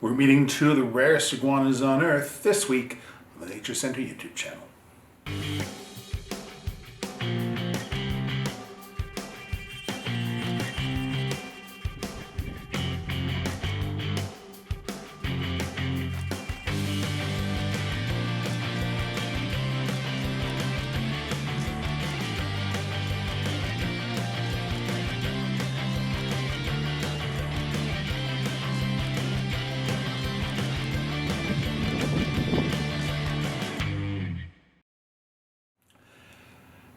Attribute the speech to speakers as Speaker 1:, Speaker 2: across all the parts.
Speaker 1: We're meeting two of the rarest iguanas on Earth this week on the Nature Center YouTube channel.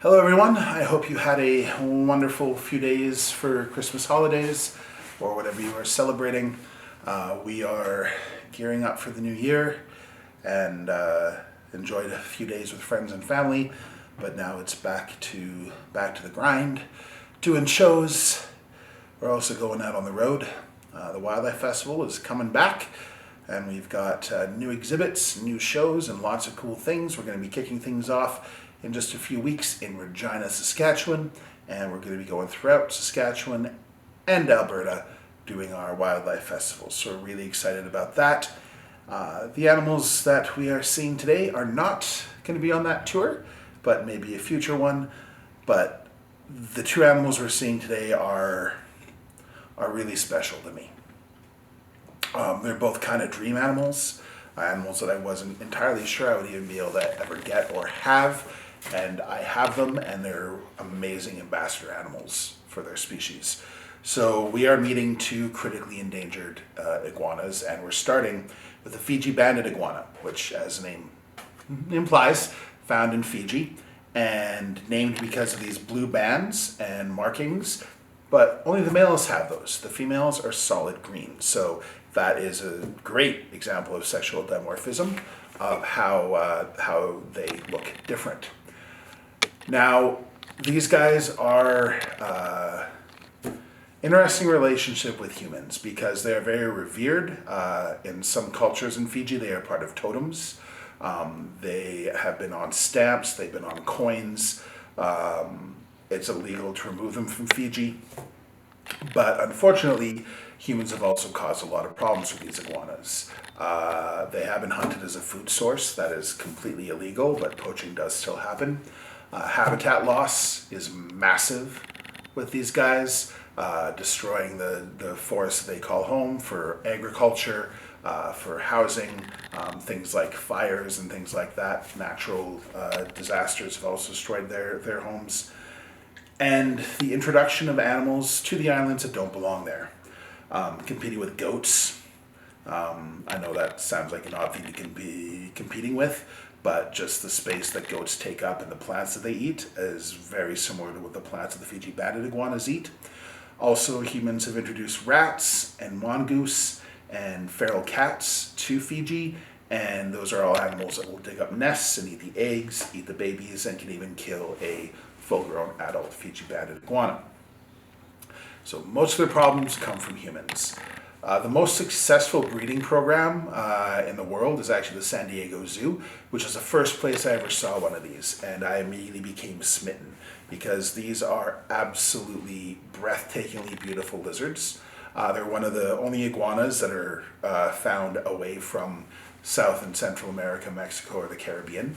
Speaker 1: Hello everyone, I hope you had a wonderful few days for Christmas holidays or whatever you are celebrating. We are gearing up for the new year and enjoyed a few days with friends and family, but now it's back to the grind, doing shows. We're also going out on the road. The Wildlife Festival is coming back and we've got new exhibits, new shows, and lots of cool things. We're going to be kicking things off in just a few weeks in Regina, Saskatchewan, and we're going to be going throughout Saskatchewan and Alberta doing our Wildlife Festival. So we're really excited about that. The animals that we are seeing today are not going to be on that tour, but maybe a future one. But the two animals we're seeing today are really special to me. They're both kind of dream animals that I wasn't entirely sure I would even be able to ever get or have. And I have them, and they're amazing ambassador animals for their species. So we are meeting two critically endangered iguanas, and we're starting with the Fiji banded iguana, which, as the name implies, found in Fiji, and named because of these blue bands and markings, but only the males have those. The females are solid green. So that is a great example of sexual dimorphism, of how they look different. Now, these guys are interesting relationship with humans because they are very revered. In some cultures in Fiji, they are part of totems. They have been on stamps, they've been on coins. It's illegal to remove them from Fiji. But unfortunately, humans have also caused a lot of problems with these iguanas. They have been hunted as a food source. That is completely illegal, but poaching does still happen. Habitat loss is massive with these guys, destroying the forests they call home for agriculture, for housing, things like fires and things like that. Natural disasters have also destroyed their homes. And the introduction of animals to the islands that don't belong there. Competing with goats. I know that sounds like an odd thing to be competing with, but just the space that goats take up and the plants that they eat is very similar to what the plants of the Fiji banded iguanas eat. Also, humans have introduced rats and mongoose and feral cats to Fiji, and those are all animals that will dig up nests and eat the eggs, eat the babies, and can even kill a full-grown adult Fiji banded iguana. So most of their problems come from humans. The most successful breeding program in the world is actually the San Diego Zoo, which is the first place I ever saw one of these, and I immediately became smitten because these are absolutely breathtakingly beautiful lizards. They're one of the only iguanas that are found away from South and Central America, Mexico, or the Caribbean.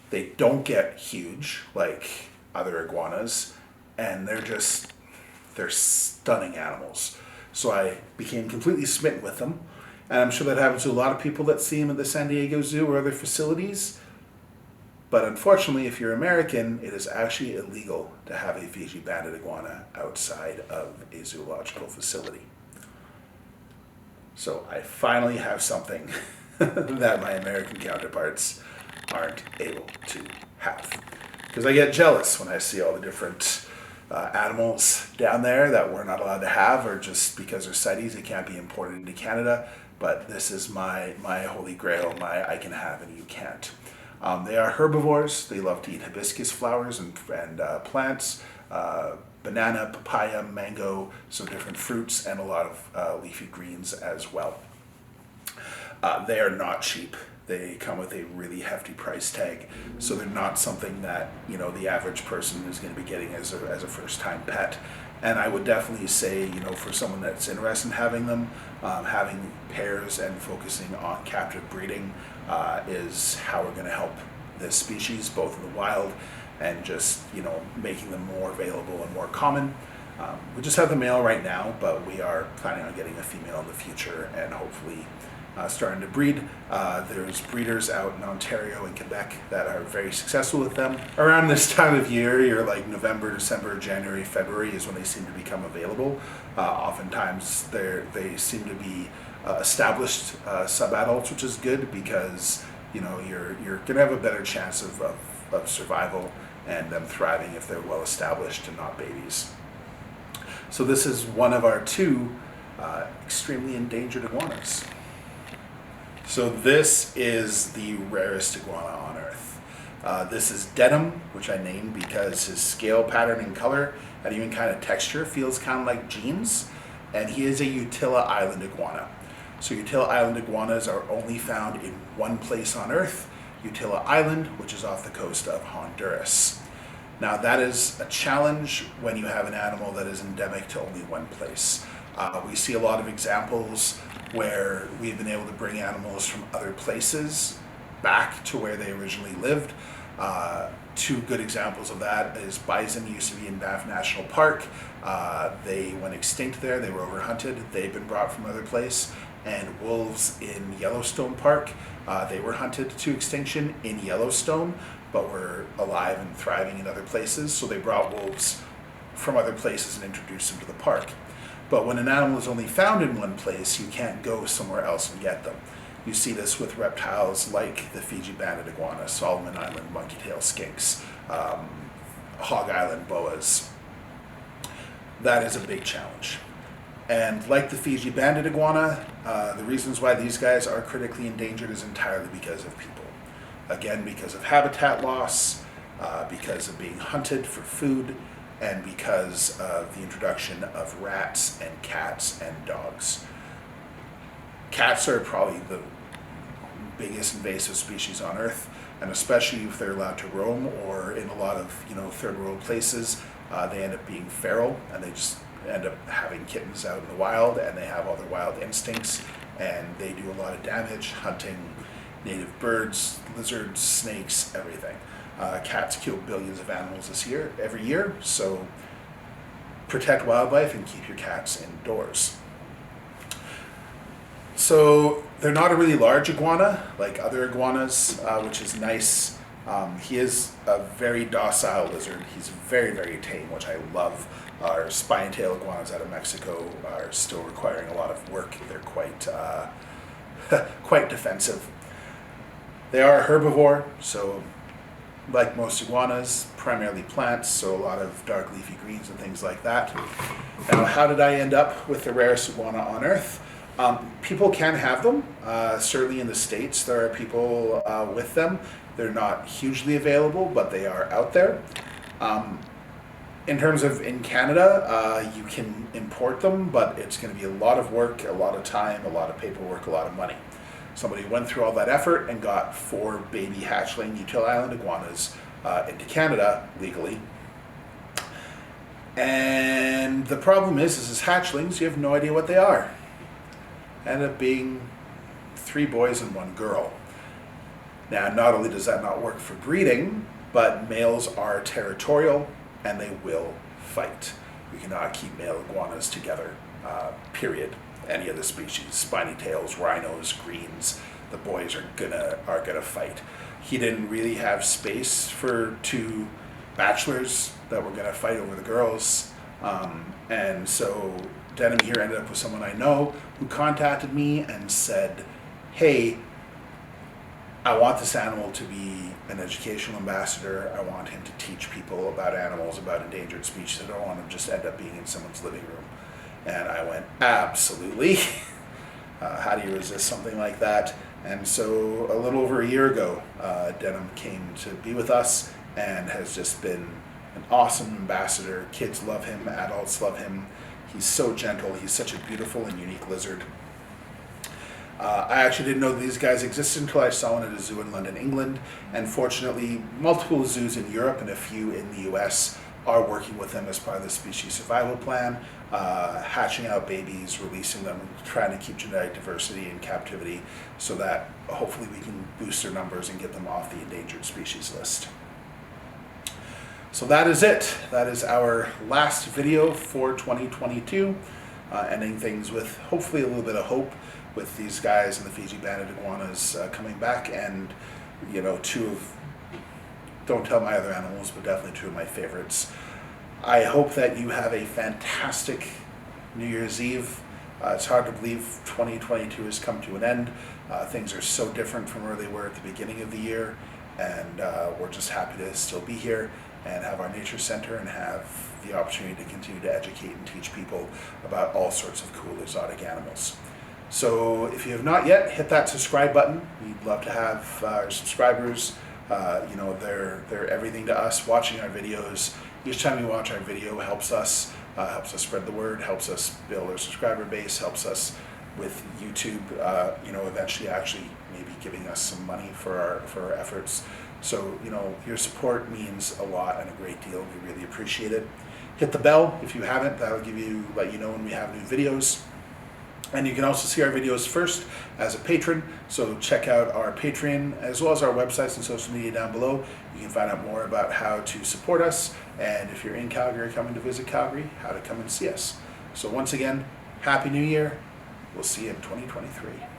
Speaker 1: They don't get huge like other iguanas, and they're stunning animals. So I became completely smitten with them. And I'm sure that happens to a lot of people that see them at the San Diego Zoo or other facilities. But unfortunately, if you're American, it is actually illegal to have a Fiji banded iguana outside of a zoological facility. So I finally have something that my American counterparts aren't able to have. Because I get jealous when I see all the different animals down there that we're not allowed to have, or just because they're CITES, they can't be imported into Canada. But this is my holy grail, I can have and you can't. They are herbivores. They love to eat hibiscus flowers and plants, banana, papaya, mango, some different fruits, and a lot of leafy greens as well. They are not cheap. They come with a really hefty price tag, so they're not something that the average person is going to be getting as a first-time pet. And I would definitely say, for someone that's interested in having them, having pairs and focusing on captive breeding is how we're going to help this species, both in the wild and just, making them more available and more common. We just have the male right now, but we are planning on getting a female in the future and hopefully starting to breed. There's breeders out in Ontario and Quebec that are very successful with them. Around this time of year, you're like November, December, January, February is when they seem to become available. Oftentimes they seem to be established sub-adults, which is good because you're gonna have a better chance of survival and them thriving if they're well established and not babies. So this is one of our two extremely endangered iguanas. So this is the rarest iguana on Earth. This is Denim, which I named because his scale pattern and color and even kind of texture feels kind of like jeans. And he is a Utila Island iguana. So Utila Island iguanas are only found in one place on Earth, Utila Island, which is off the coast of Honduras. Now that is a challenge when you have an animal that is endemic to only one place. We see a lot of examples where we've been able to bring animals from other places back to where they originally lived. Two good examples of that is bison used to be in Banff National Park. They went extinct there, they were overhunted, they've been brought from other place. And wolves in Yellowstone Park, they were hunted to extinction in Yellowstone, but were alive and thriving in other places. So they brought wolves from other places and introduced them to the park. But when an animal is only found in one place, you can't go somewhere else and get them. You see this with reptiles like the Fiji banded iguana, Solomon Island monkey-tail skinks, Hog Island boas. That is a big challenge. And like the Fiji banded iguana, the reasons why these guys are critically endangered is entirely because of people. Again, because of habitat loss, because of being hunted for food, and because of the introduction of rats and cats and dogs. Cats are probably the biggest invasive species on Earth, and especially if they're allowed to roam or in a lot of third world places, they end up being feral and they just end up having kittens out in the wild, and they have all their wild instincts, and they do a lot of damage hunting native birds, lizards, snakes, everything. Cats kill billions of animals every year, so protect wildlife and keep your cats indoors. So they're not a really large iguana like other iguanas, which is nice. He is a very docile lizard. He's very, very tame, which I love. Our spine-tail iguanas out of Mexico are still requiring a lot of work. They're quite, quite defensive. They are a herbivore, so like most iguanas, primarily plants, so a lot of dark leafy greens and things like that. Now, how did I end up with the rarest iguana on Earth? People can have them. Certainly in the States, there are people with them. They're not hugely available, but they are out there. In terms of in Canada, you can import them, but it's going to be a lot of work, a lot of time, a lot of paperwork, a lot of money. Somebody went through all that effort and got 4 baby hatchling Utila Island iguanas into Canada legally. And the problem is as hatchlings, you have no idea what they are. Ended up being 3 boys and 1 girl. Now, not only does that not work for breeding, but males are territorial and they will fight. You cannot keep male iguanas together, period. Any of the species, spiny tails, rhinos, greens, the boys are gonna fight. He didn't really have space for 2 bachelors that were gonna fight over the girls, and so Denim here ended up with someone I know who contacted me and said, hey, I want this animal to be an educational ambassador. I want him to teach people about animals, about endangered species. I don't want him to just end up being in someone's living room. And I went, absolutely. How do you resist something like that? And so a little over a year ago, Denim came to be with us and has just been an awesome ambassador. Kids love him, adults love him. He's so gentle. He's such a beautiful and unique lizard. I actually didn't know these guys existed until I saw one at a zoo in London, England. And fortunately, multiple zoos in Europe and a few in the US are working with them as part of the species survival plan, hatching out babies, releasing them, trying to keep genetic diversity in captivity so that hopefully we can boost their numbers and get them off the endangered species list. So that is it. That is our last video for 2022, ending things with hopefully a little bit of hope with these guys and the Fiji banded iguanas coming back, and you know, don't tell my other animals, but definitely two of my favorites. I hope that you have a fantastic New Year's Eve. It's hard to believe 2022 has come to an end. Things are so different from where they were at the beginning of the year, and we're just happy to still be here and have our nature center and have the opportunity to continue to educate and teach people about all sorts of cool exotic animals. So if you have not yet, hit that subscribe button. We'd love to have our subscribers. You know, they're everything to us. Watching our videos, each time you watch our video helps us spread the word, helps us build our subscriber base, helps us with YouTube, you know, eventually actually maybe giving us some money for our efforts. So, you know, your support means a lot and a great deal. We really appreciate it. Hit the bell if you haven't. That'll let you know when we have new videos. And you can also see our videos first as a patron. So check out our Patreon as well as our websites and social media down below. You can find out more about how to support us, and if you're in Calgary coming to visit Calgary, how to come and see us. So once again, Happy New Year. We'll see you in 2023.